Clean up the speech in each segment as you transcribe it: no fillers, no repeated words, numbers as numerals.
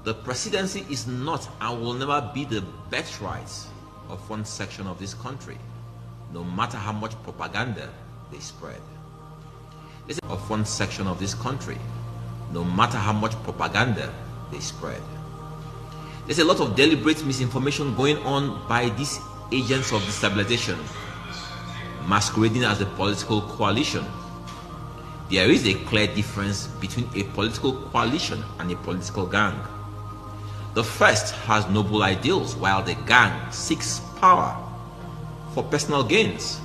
The presidency is not and will never be the birthright of one section of this country, no matter how much propaganda they spread. Of one section of this country, no matter how much propaganda they spread. There's a lot of deliberate misinformation going on by these agents of destabilization, masquerading as a political coalition. There is a clear difference between a political coalition and a political gang. The first has noble ideals, while the gang seeks power for personal gains.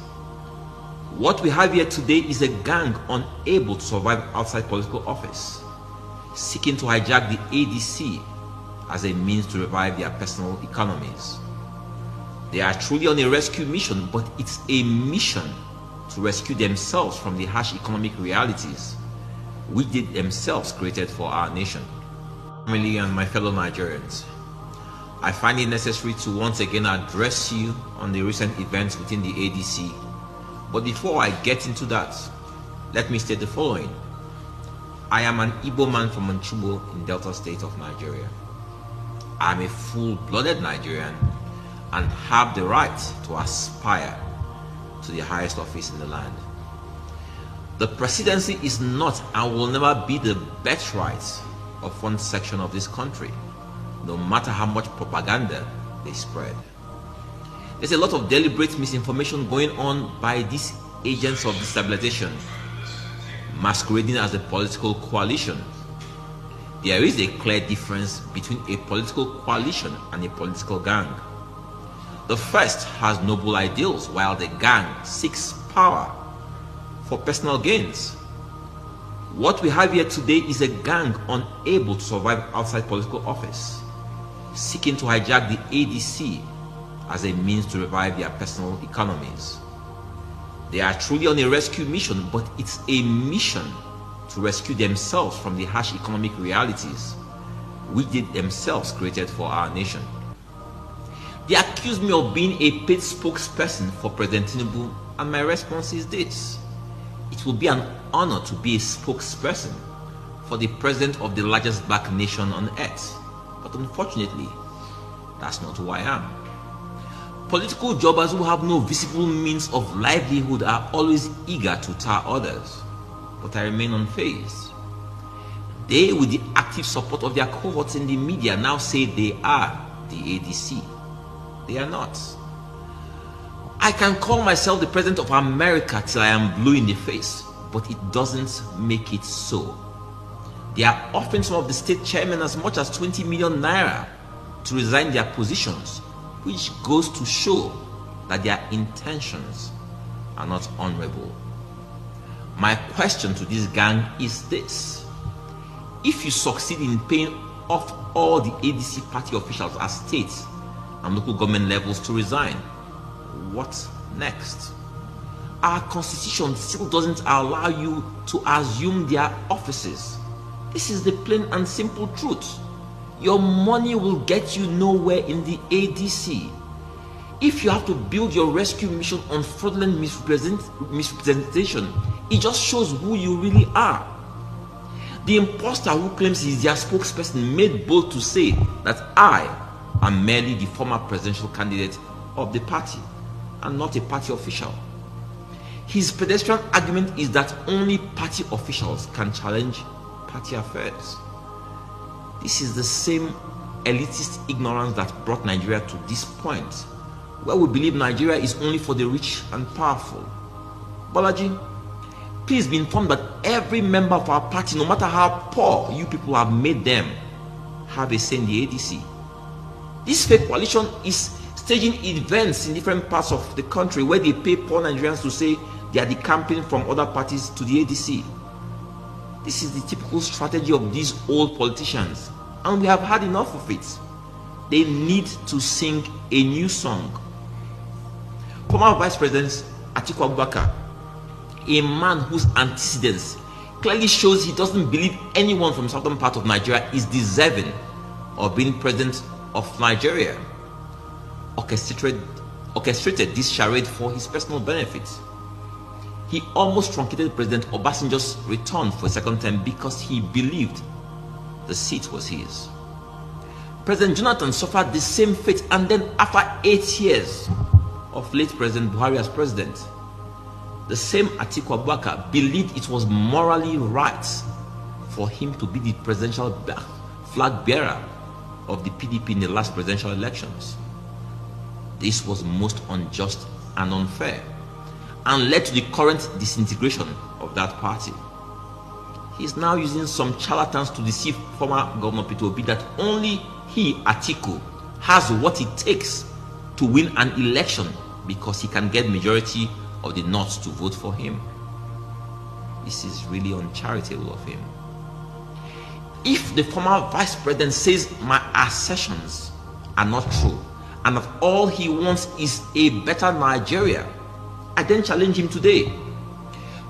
What we have here today is a gang unable to survive outside political office, seeking to hijack the ADC as a means to revive their personal economies. They are truly on a rescue mission, but it's a mission to rescue themselves from the harsh economic realities which they themselves created for our nation. Family and my fellow Nigerians, I find it necessary to once again address you on the recent events within the ADC. But before I get into that, let me state the following. I am an Igbo man from Onitsha in Delta State of Nigeria. I am a full-blooded Nigerian and have the right to aspire to the highest office in the land. The presidency is not and will never be the birthright of one section of this country, no matter how much propaganda they spread. There's a lot of deliberate misinformation going on by these agents of destabilization, masquerading as a political coalition. There is a clear difference between a political coalition and a political gang. The first has noble ideals, while the gang seeks power for personal gains. What we have here today is a gang unable to survive outside political office, seeking to hijack the ADC as a means to revive their personal economies. They are truly on a rescue mission, but it's a mission to rescue themselves from the harsh economic realities which they themselves created for our nation. They accuse me of being a paid spokesperson for President Tinubu, and my response is this. It will be an honor to be a spokesperson for the president of the largest black nation on earth. But unfortunately, that's not who I am. Political jobbers who have no visible means of livelihood are always eager to tar others, but I remain unfazed. They, with the active support of their cohorts in the media, now say they are the ADC. They are not. I can call myself the president of America till I am blue in the face, but it doesn't make it so. They are offering some of the state chairmen as much as 20 million naira to resign their positions, which goes to show that their intentions are not honorable. My question to this gang is this. If you succeed in paying off all the ADC party officials at state and local government levels to resign, what next? Our constitution still doesn't allow you to assume their offices. This is the plain and simple truth. Your money will get you nowhere in the ADC. If you have to build your rescue mission on fraudulent misrepresentation, it just shows who you really are. The imposter who claims he is their spokesperson made bold to say that I am merely the former presidential candidate of the party and not a party official. His pedestrian argument is that only party officials can challenge party affairs. This is the same elitist ignorance that brought Nigeria to this point, where we believe Nigeria is only for the rich and powerful. Bolaji, please be informed that every member of our party, no matter how poor you people have made them, have a say in the ADC. This fake coalition is staging events in different parts of the country where they pay poor Nigerians to say they are decamping from other parties to the ADC. This is the typical strategy of these old politicians, and we have had enough of it. They need to sing a new song. Former Vice President Atiku Abubakar, a man whose antecedents clearly shows he doesn't believe anyone from the southern part of Nigeria is deserving of being president of Nigeria, orchestrated this charade for his personal benefit. He almost truncated President Obasanjo's return for a second term because he believed the seat was his. President Jonathan suffered the same fate, and then after 8 years of late President Buhari as president, the same Atiku Abubakar believed it was morally right for him to be the presidential flag bearer of the PDP in the last presidential elections. This was most unjust and unfair, and led to the current disintegration of that party. He's now using some charlatans to deceive former Governor Peter Obi that only he, Atiku, has what it takes to win an election because he can get majority of the North to vote for him. This is really uncharitable of him. If the former vice president says my assertions are not true and that all he wants is a better Nigeria, I then challenge him today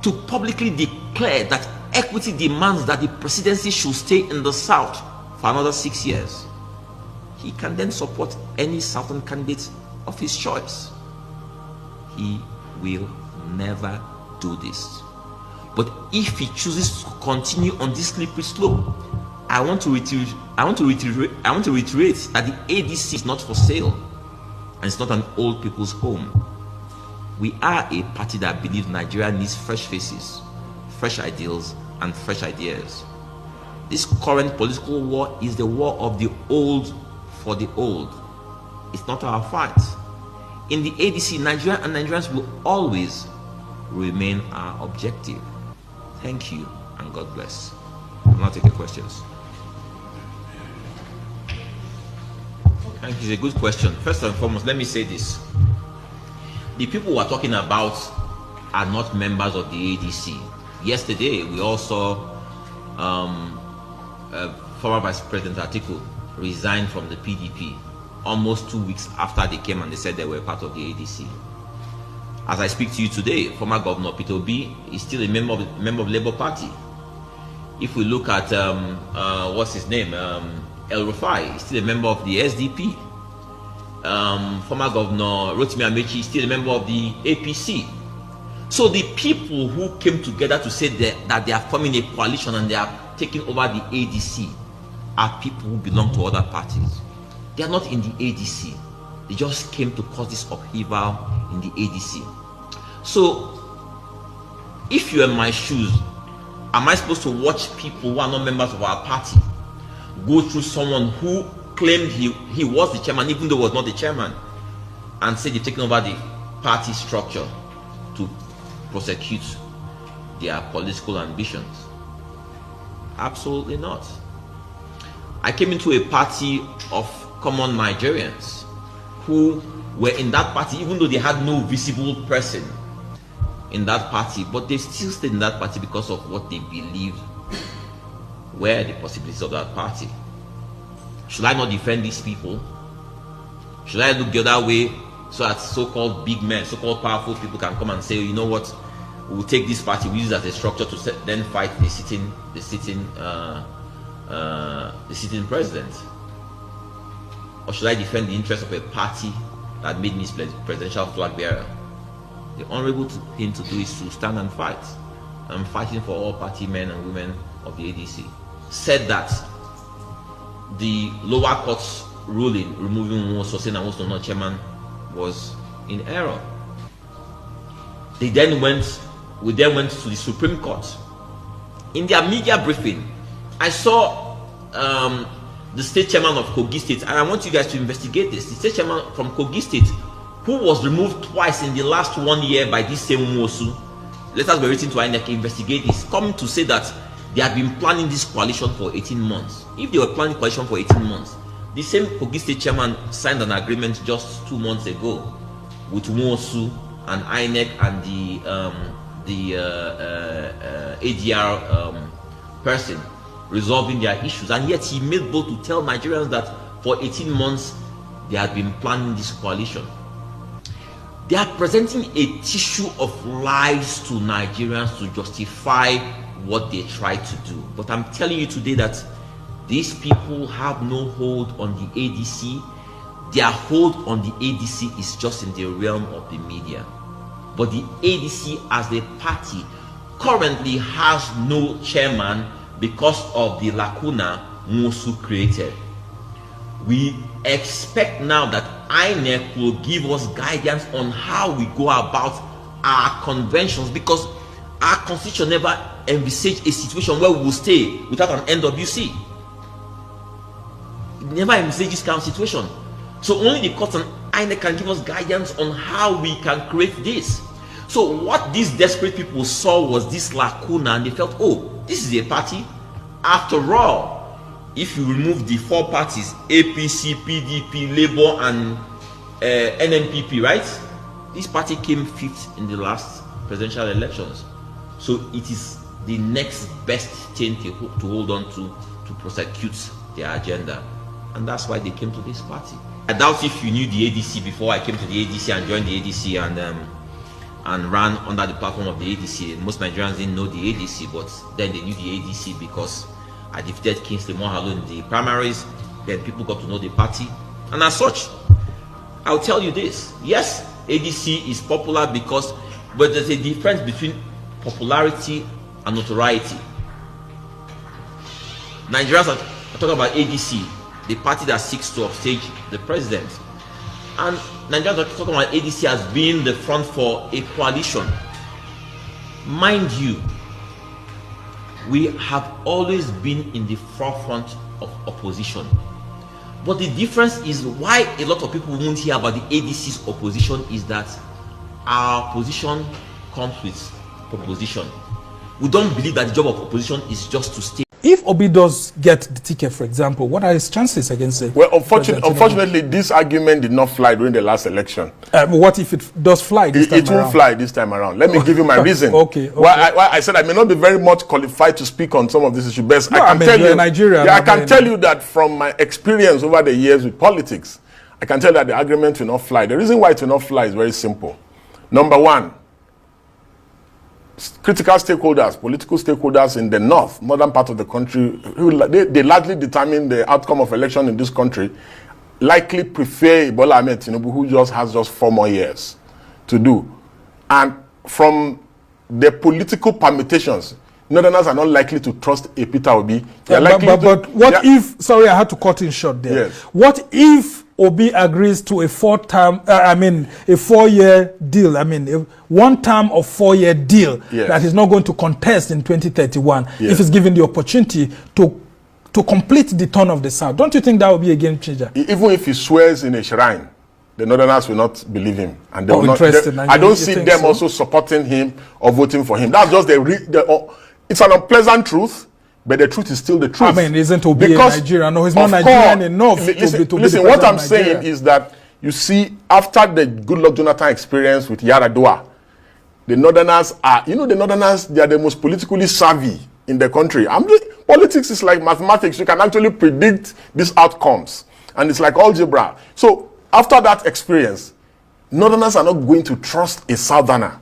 to publicly declare that equity demands that the presidency should stay in the South for another 6 years. He can then support any Southern candidate of his choice. He will never do this. But if he chooses to continue on this slippery slope, I want to reiterate that the ADC is not for sale, and it's not an old people's home. We are a party that believes Nigeria needs fresh faces, fresh ideals, and fresh ideas. This current political war is the war of the old for the old. It's not our fight. In the ADC, Nigeria and Nigerians will always remain our objective. Thank you, and God bless. I'll now take your questions. Thank you. It's a good question. First and foremost, let me say this. The people we're talking about are not members of the ADC. Yesterday, we all saw former Vice President Atiku resign from the PDP almost 2 weeks after they came and they said they were part of the ADC. As I speak to you today, former Governor Peter Obi is still a member of the Labour Party. If we look at what's his name, El Rufai is still a member of the SDP. Former Governor Rotimi Amechi is still a member of the APC. So the people who came together to say that they are forming a coalition and they are taking over the ADC are people who belong to other parties. They are not in the ADC. They just came to cause this upheaval in the ADC. So if you're in my shoes, am I supposed to watch people who are not members of our party go through someone who claimed he was the chairman, even though he was not the chairman, and say they've taken over the party structure to prosecute their political ambitions? Absolutely not. I came into a party of common Nigerians who were in that party, even though they had no visible person in that party, but they still stayed in that party because of what they believed were the possibilities of that party. Should I not defend these people? Should I look the other way so that so-called big men, so-called powerful people can come and say, you know what, we'll take this party, we use it as a structure to then fight the sitting president? Or should I defend the interest of a party that made me presidential flag bearer? The honorable thing to do is to stand and fight. I'm fighting for all party men and women of the ADC. Said that the lower court's ruling removing Nwosu saying that Nwosu not chairman was in error. We then went to the Supreme Court. In their media briefing, I saw the state chairman of Kogi State, and I want you guys to investigate this. The state chairman from Kogi State, who was removed twice in the last 1 year by this same Nwosu, letters were written to INEC, investigate this, coming to say that they had been planning this coalition for 18 months. If they were planning coalition for 18 months, the same Kogi State chairman signed an agreement just 2 months ago with Nwosu and INEC and the ADR person resolving their issues, and yet he made bold to tell Nigerians that for 18 months they had been planning this coalition. They are presenting a tissue of lies to Nigerians to justify what they try to do. But I'm telling you today that these people have no hold on the ADC. Their hold on the ADC is just in the realm of the media. But the ADC as a party currently has no chairman because of the lacuna Nwosu created. We expect now that INEC will give us guidance on how we go about our conventions, because our constitution never envisaged a situation where we will stay without an NWC. It never envisaged this kind of situation. So only the courts and INEC can give us guidance on how we can create this. So what these desperate people saw was this lacuna, and they felt, oh, this is a party. After all, if you remove the four parties, APC, PDP, Labour, and NNPP, right? This party came fifth in the last presidential elections. So it is the next best thing to hold on to prosecute their agenda. And that's why they came to this party. I doubt if you knew the ADC before I came to the ADC and joined the ADC and ran under the platform of the ADC. Most Nigerians didn't know the ADC, but then they knew the ADC because I defeated Kingsley Mohalo in the primaries. Then people got to know the party. And as such, I'll tell you this. Yes, ADC is popular but there's a difference between popularity and notoriety. Nigerians are talking about ADC, the party that seeks to upstage the president. And Nigerians are talking about ADC as being the front for a coalition. Mind you, we have always been in the forefront of opposition. But the difference is why a lot of people won't hear about the ADC's opposition is that our position comes with proposition. We don't believe that the job of opposition is just to stay. If Obi does get the ticket, for example, what are his chances against it? Well, unfortunately, this argument did not fly during the last election. What if it does fly this time around? It won't fly this time around. Let me give you my reason. Okay. Why I said I may not be very much qualified to speak on some of these issues. Best, no, I can tell you, Nigeria, I can tell you that from my experience over the years with politics, I can tell that the argument will not fly. The reason why it will not fly is very simple. Number one, critical stakeholders, political stakeholders in the northern part of the country, they largely determine the outcome of election in this country, likely prefer Bola Ahmed Tinubu, who has 4 more years to do. And from the political permutations, northerners are not likely to trust a Peter Obi. But what if, sorry, I had to cut in short there. Yes. What if Obi agrees to a 4-year deal, a 1 term of 4-year deal, yes, that he's not going to contest in 2031, yes, if he's given the opportunity to complete the turn of the South? Don't you think that would be a game changer? Even if he swears in a shrine, the northerners will not believe him, and they will not. I don't see them also supporting him or voting for him. That's just it's an unpleasant truth. But the truth is still the truth. Isn't Obi a Nigerian? No, he's not Nigerian enough to be listen, what I'm saying is that, you see, after the Goodluck Jonathan experience with Yaradua, the northerners are, the northerners, they are the most politically savvy in the country. Politics is like mathematics. You can actually predict these outcomes. And it's like algebra. So after that experience, northerners are not going to trust a southerner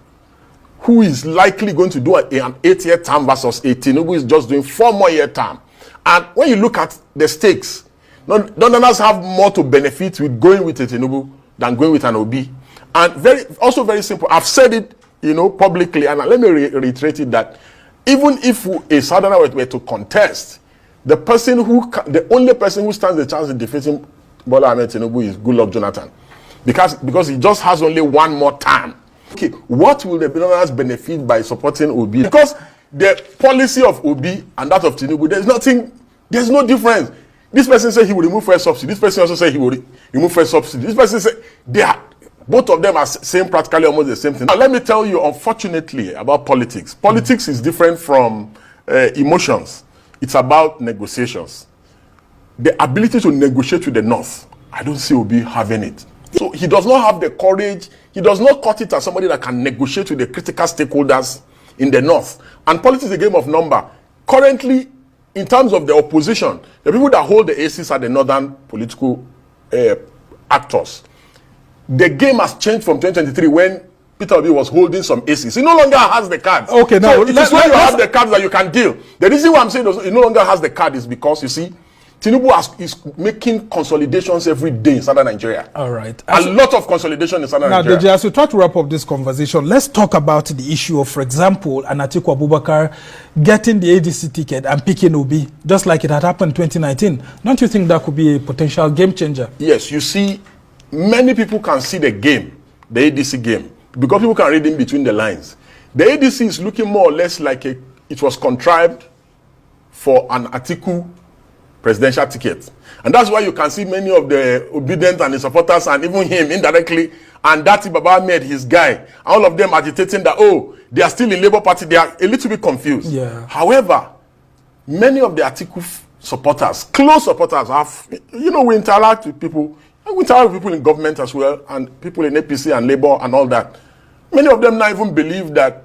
who is likely going to do an 8-year term versus a Tinubu who is just doing 4 more year term. And when you look at the stakes, northerners have more to benefit with going with a Tinubu than going with an Obi. And also very simple. I've said it, publicly, and let me reiterate it, that even if a southerner were to contest, the only person who stands a chance in defeating Bola Ahmed Tinubu is Goodluck Jonathan, because he just has only 1 more term. Okay, what will the northerners benefit by supporting Obi? Because the policy of Obi and that of Tinubu, there's no difference. This person said he will remove fuel subsidy. This person also said he will remove fuel subsidy. This person said both of them are saying practically almost the same thing. Now, let me tell you, unfortunately, about politics. Politics is different from emotions. It's about negotiations. The ability to negotiate with the North, I don't see Obi having it. So he does not have the courage. He does not cut it as somebody that can negotiate with the critical stakeholders in the North. And politics is a game of number. Currently, in terms of the opposition, the people that hold the ACs are the northern political actors. The game has changed from 2023 when Peter Obi was holding some ACs. He no longer has the cards. Okay, now so it is when you have the cards that you can deal. The reason why I'm saying he no longer has the card is because, you see, Tinubu is making consolidations every day in southern Nigeria. All right. A lot of consolidation in southern Nigeria. Now, Deji, as we try to wrap up this conversation, let's talk about the issue of, for example, Atiku Abubakar getting the ADC ticket and picking Obi, just like it had happened in 2019. Don't you think that could be a potential game changer? Yes, you see, many people can see the game, the ADC game, because people can read in between the lines. The ADC is looking more or less like it was contrived for an Atiku presidential ticket. And that's why you can see many of the obedient and the supporters, and even him indirectly, and Dati Baba made his guy, all of them agitating that, oh, they are still in Labour Party. They are a little bit confused. Yeah. However, many of the Atiku supporters, close supporters, have, we interact with people. We interact with people in government as well, and people in APC and Labour and all that. Many of them now even believe that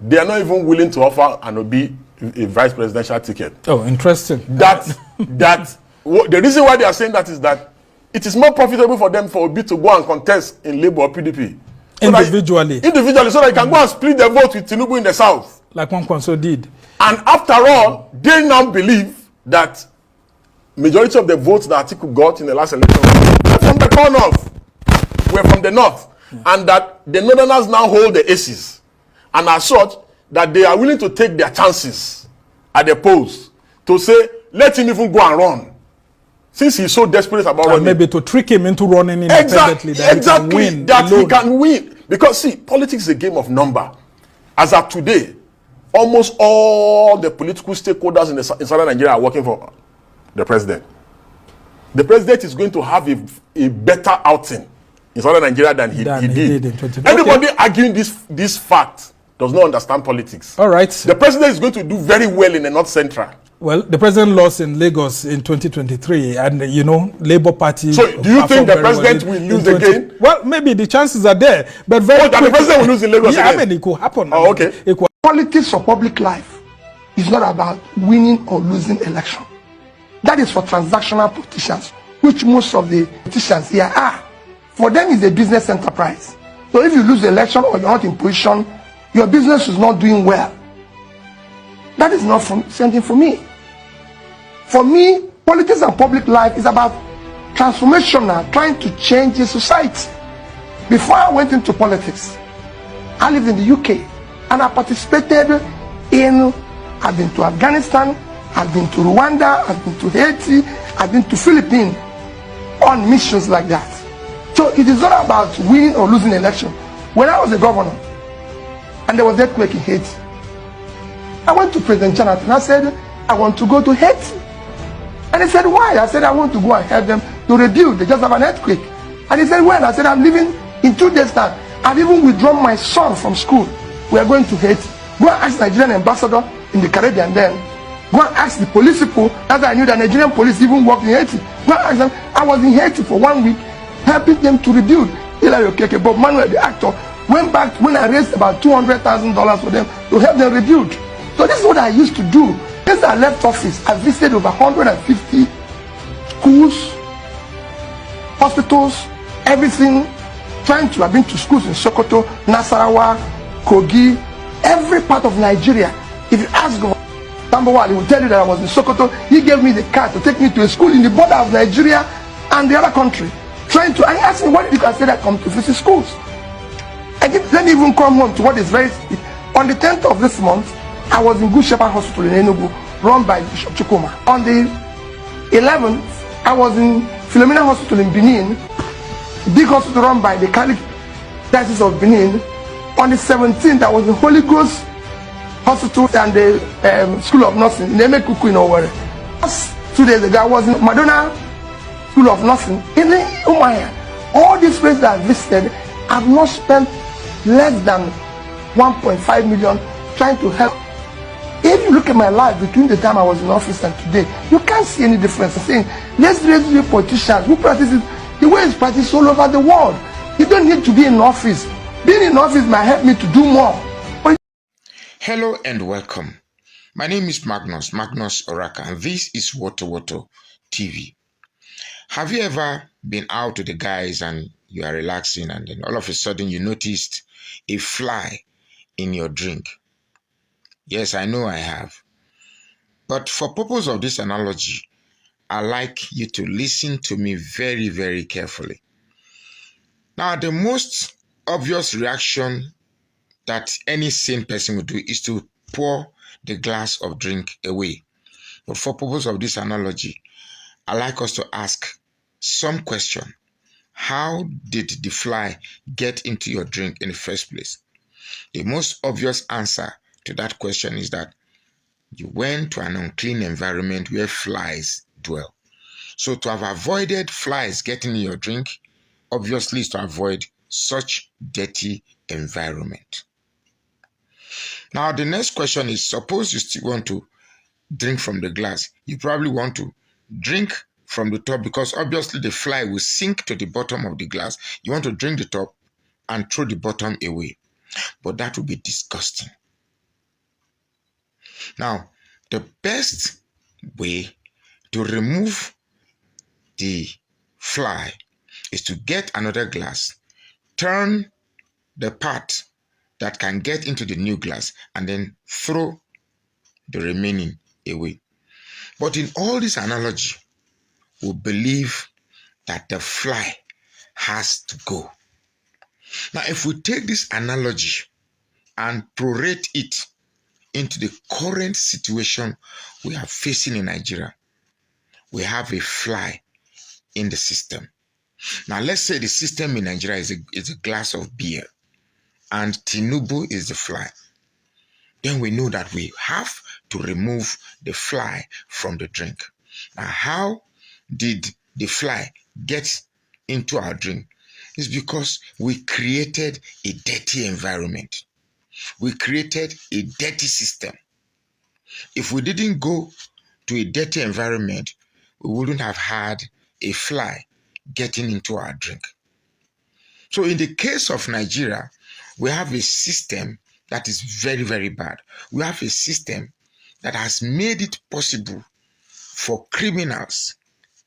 they are not even willing to offer an Obi a vice presidential ticket. Oh, interesting. The reason why they are saying that is that it is more profitable for them for Obi to go and contest in Labour or PDP. Individually, so that they can go and split the vote with Tinubu in the south. Like Kwankwaso did. And after all, they now believe that majority of the votes that Atiku got in the last election were from the north, were from the north. And that the northerners now hold the aces. And as such, that they are willing to take their chances at the polls to say, let him even go and run. Since he's so desperate about running. Maybe to trick him into running independently, he can win. Because see, politics is a game of number. As of today, almost all the political stakeholders in southern Nigeria are working for the president. The president is going to have a better outing in southern Nigeria than he did. In 2020. Everybody arguing this fact does not understand politics. All right. The president is going to do very well in the North Central. Well, the president lost in Lagos in 2023, and Labour Party. So, do you think the president will lose again? Well, maybe the chances are there, but that the president will lose in Lagos again? I mean, it could happen. Oh, okay. Politics for public life is not about winning or losing election. That is for transactional politicians, which most of the politicians here are. For them, it's a business enterprise. So if you lose the election or you're not in position, your business is not doing well. That is not something for me. For me, politics and public life is about transformational, trying to change the society. Before I went into politics, I lived in the UK and I participated I've been to Afghanistan, I've been to Rwanda, I've been to Haiti, I've been to Philippines on missions like that. So it is not about winning or losing election. When I was a governor and there was an earthquake in Haiti, I went to President Jonathan. I said, I want to go to Haiti. And he said, why? I said, I want to go and help them to rebuild. They just have an earthquake. And he said, when? I said, I'm leaving in 2 days' time. I've even withdrawn my son from school. We are going to Haiti. Go and ask the Nigerian ambassador in the Caribbean then. Go and ask the police people. As I knew the Nigerian police even worked in Haiti. Go and ask them. I was in Haiti for 1 week helping them to rebuild. Hilary Okeke, Bob Manuel, the actor, went back when I raised about $200,000 for them to help them rebuild. So this is what I used to do. Since I left office, I visited over 150 schools, hospitals, everything. I've been to schools in Sokoto, Nasarawa, Kogi, every part of Nigeria. If you ask Tambawal, he will tell you that I was in Sokoto. He gave me the car to take me to a school in the border of Nigeria and the other country. I asked me, what did you say I come to visit schools? Let me even come home to what is very... On the 10th of this month, I was in Good Shepherd Hospital in Enugu, run by Bishop Chukuma. On the 11th, I was in Philomena Hospital in Benin, big hospital run by the Catholic Diocese of Benin. On the 17th, I was in Holy Ghost Hospital and the School of Nursing in Emekuku in Owerri. 2 days ago, I was in Madonna School of Nursing in Umuahia. All these places that I visited, I've not spent less than 1.5 million trying to help. If you look at my life between the time I was in office and today, you can't see any difference. I'm saying, let's raise the politicians who practice it the way it's practiced all over the world. You don't need to be in office. Being in office might help me to do more. Hello and welcome. My name is Magnus Oraka, and this is Woto TV. Have you ever been out with the guys and you are relaxing and then all of a sudden you noticed a fly in your drink? Yes, I know I have. But for purpose of this analogy, I'd like you to listen to me very, very carefully. Now, the most obvious reaction that any sane person would do is to pour the glass of drink away. But for purpose of this analogy, I'd like us to ask some question. How did the fly get into your drink in the first place? The most obvious answer to that question is that you went to an unclean environment where flies dwell. So to have avoided flies getting in your drink, obviously is to avoid such dirty environment. Now the next question is, suppose you still want to drink from the glass. You probably want to drink from the top because obviously the fly will sink to the bottom of the glass. You want to drink the top and throw the bottom away. But that would be disgusting. Now, the best way to remove the fly is to get another glass, turn the part that can get into the new glass, and then throw the remaining away. But in all this analogy, we believe that the fly has to go. Now, if we take this analogy and prorate it into the current situation we are facing in Nigeria, we have a fly in the system. Now, let's say the system in Nigeria is a glass of beer and Tinubu is the fly. Then we know that we have to remove the fly from the drink. Now, how did the fly get into our drink? It's because we created a dirty environment. We created a dirty system. If we didn't go to a dirty environment, we wouldn't have had a fly getting into our drink. So in the case of Nigeria, we have a system that is very, very bad. We have a system that has made it possible for criminals,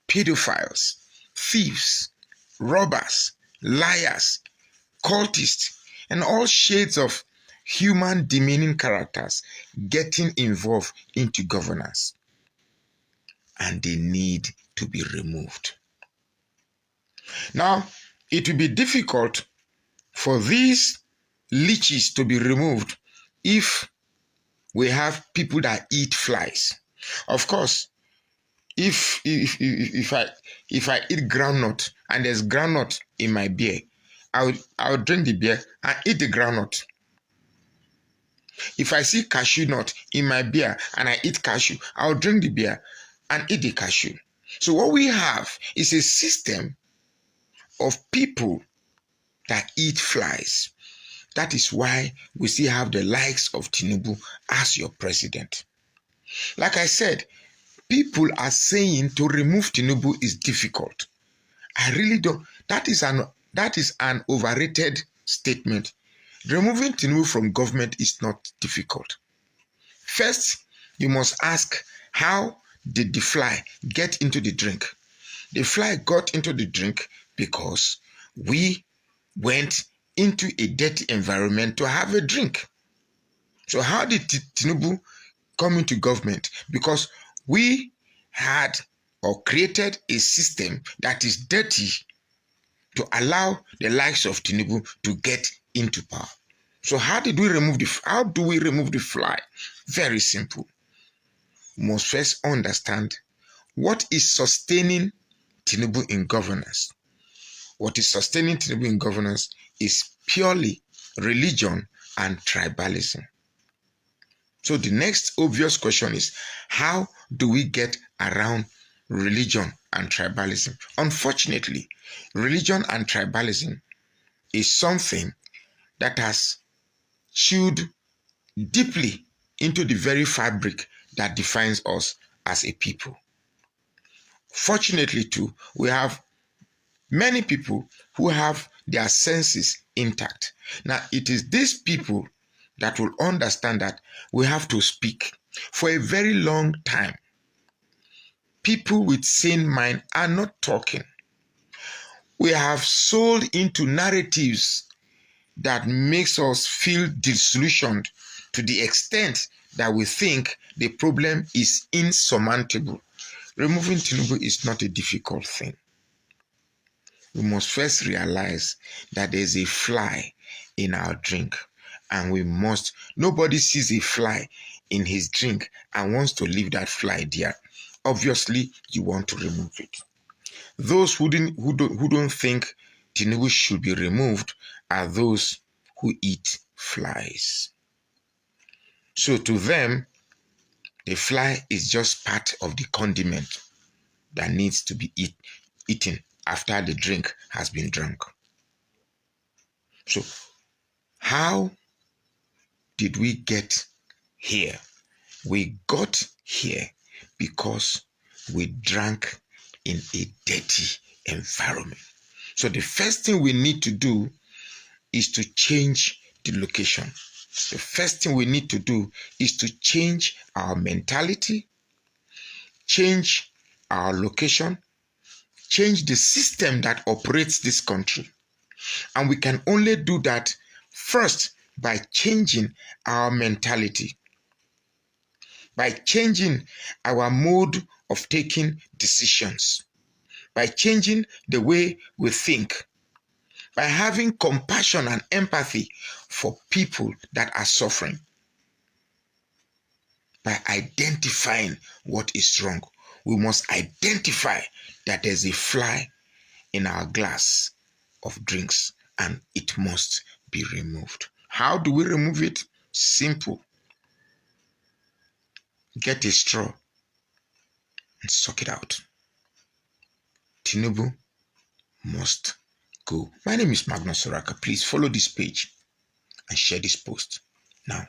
pedophiles, thieves, robbers, liars, cultists, and all shades of human demeaning characters getting involved into governance. And they need to be removed. Now, it will be difficult for these leeches to be removed if we have people that eat flies. Of course, if I eat groundnut and there's groundnut in my beer, I'll drink the beer and eat the groundnut. If I see cashew nut in my beer and I eat cashew, I'll drink the beer and eat the cashew. So what we have is a system of people that eat flies. That is why we still have the likes of Tinubu as your president. Like I said, people are saying to remove Tinubu is difficult. I really don't. That is an overrated statement. Removing Tinubu from government is not difficult. First, you must ask, how did the fly get into the drink? The fly got into the drink because we went into a dirty environment to have a drink. So how did Tinubu come into government? Because we had or created a system that is dirty to allow the likes of Tinubu to get into power. So how do we remove the fly? Very simple. We must first understand what is sustaining Tinubu in governance. What is sustaining Tinubu in governance is purely religion and tribalism. So the next obvious question is, how do we get around religion and tribalism? Unfortunately, religion and tribalism is something that has chewed deeply into the very fabric that defines us as a people. Fortunately too, we have many people who have their senses intact. Now, it is these people that will understand that we have to speak. For a very long time, people with sane mind are not talking. We have sold into narratives that makes us feel disillusioned to the extent that we think the problem is insurmountable. Removing Tinubu is not a difficult thing. We must first realize that there's a fly in our drink, and nobody sees a fly in his drink and wants to leave that fly there. Obviously, you want to remove it. Those who don't think Tinubu should be removed are those who eat flies. So to them, the fly is just part of the condiment that needs to be eaten after the drink has been drunk. So how did we get here? We got here because we drank in a dirty environment. So the first thing we need to do is to change the location. The first thing we need to do is to change our mentality, change our location, change the system that operates this country. And we can only do that first by changing our mentality, by changing our mode of taking decisions, by changing the way we think, by having compassion and empathy for people that are suffering, by identifying what is wrong. We must identify that there's a fly in our glass of drinks and it must be removed. How do we remove it? Simple. Get a straw and suck it out. Tinubu must go. My name is Magnus Oraka. Please follow this page and share this post now.